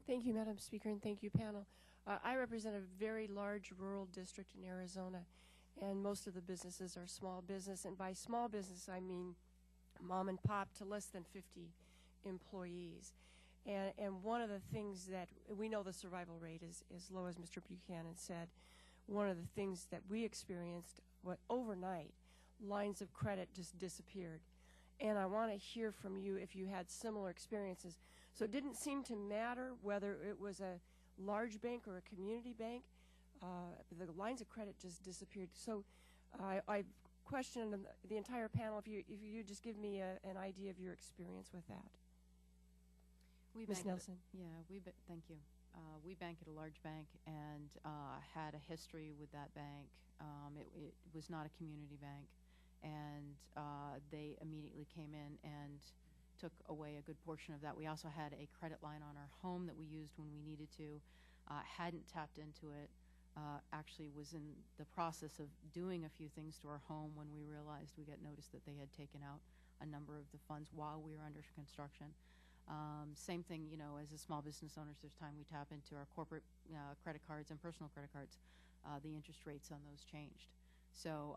Thank you, Madam Speaker, and thank you, panel. I represent a very large rural district in Arizona, and most of the businesses are small business. And by small business, I mean mom and pop to less than 50 employees. And one of the things that we know, the survival rate is as low as Mr. Buchanan said. One of the things that we experienced, overnight, lines of credit just disappeared. And I want to hear from you if you had similar experiences. So it didn't seem to matter whether it was a large bank or a community bank. The lines of credit just disappeared. So I questioned the entire panel if you just give me an idea of your experience with that. Ms. Nelson. Thank you. We bank at a large bank and had a history with that bank. It was not a community bank, and they immediately came in and took away a good portion of that. We also had a credit line on our home that we used when we needed to. Hadn't tapped into it. Actually was in the process of doing a few things to our home when we realized we got notice that they had taken out a number of the funds while we were under construction. Same thing, as a small business owners, there's time we tap into our corporate credit cards and personal credit cards. The interest rates on those changed. So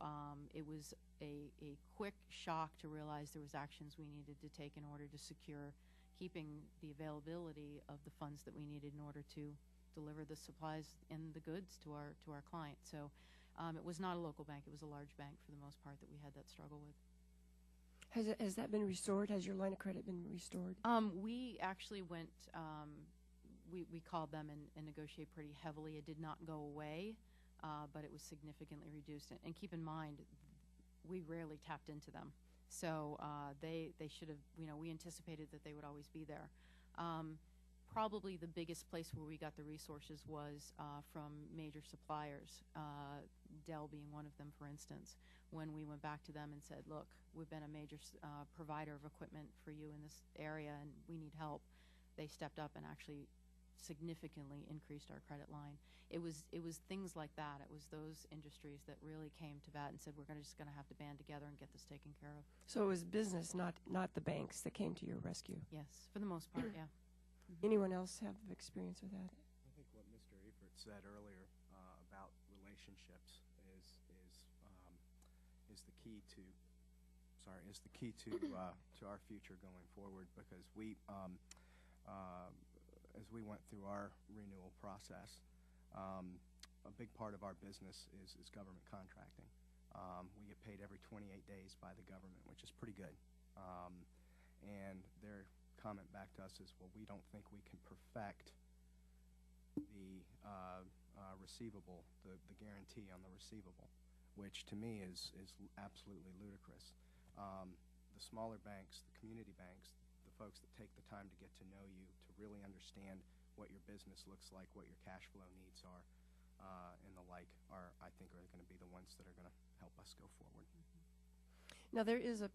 it was a quick shock to realize there was actions we needed to take in order to secure keeping the availability of the funds that we needed in order to deliver the supplies and the goods to our clients. So it was not a local bank. It was a large bank for the most part that we had that struggle with. Has that been restored? Has your line of credit been restored? We actually went, we called them and negotiated pretty heavily. It did not go away, but it was significantly reduced. And keep in mind, we rarely tapped into them. So they should have, we anticipated that they would always be there. Probably the biggest place where we got the resources was from major suppliers, Dell being one of them, for instance, when we went back to them and said, look, we've been a major provider of equipment for you in this area and we need help. They stepped up and actually significantly increased our credit line. It was things like that. It was those industries that really came to bat and said, we're just going to have to band together and get this taken care of. So it was business, not the banks, that came to your rescue? Yes, for the most part, yeah. Anyone else have experience with that? I think what Mr. Efert said earlier about relationships is the key to to our future going forward, because we as we went through our renewal process, a big part of our business is government contracting. We get paid every 28 days by the government, which is pretty good. And their comment back to us is, well, we don't think we can perfect the receivable, the guarantee on the receivable, which to me is absolutely ludicrous. The smaller banks, the community banks, the folks that take the time to get to know you, to really understand what your business looks like, what your cash flow needs are, and the like, I think are going to be the ones that are going to help us go forward. Now there is a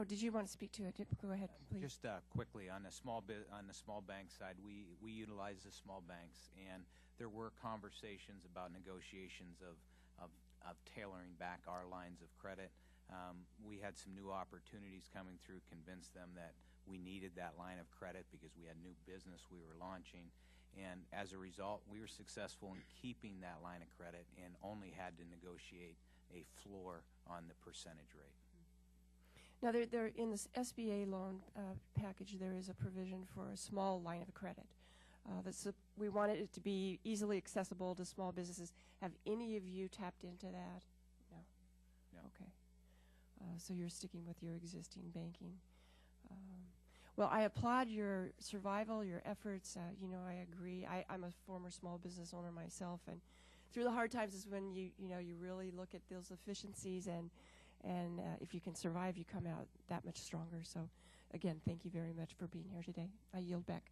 did you want to speak to it? Go ahead, please. Just quickly on the small bank side, we utilize the small banks, and there were conversations about negotiations of tailoring back our lines of credit. We had some new opportunities coming through, convinced them that we needed that line of credit because we had new business we were launching, and as a result, we were successful in keeping that line of credit and only had to negotiate a floor on the percentage rate. Now, there in this SBA loan package, there is a provision for a small line of credit. We wanted it to be easily accessible to small businesses. Have any of you tapped into that? No. No. Okay. So you're sticking with your existing banking. Well, I applaud your survival, your efforts. I agree. I'm a former small business owner myself, and through the hard times is when you really look at those efficiencies, and if you can survive, you come out that much stronger. So, again, thank you very much for being here today. I yield back.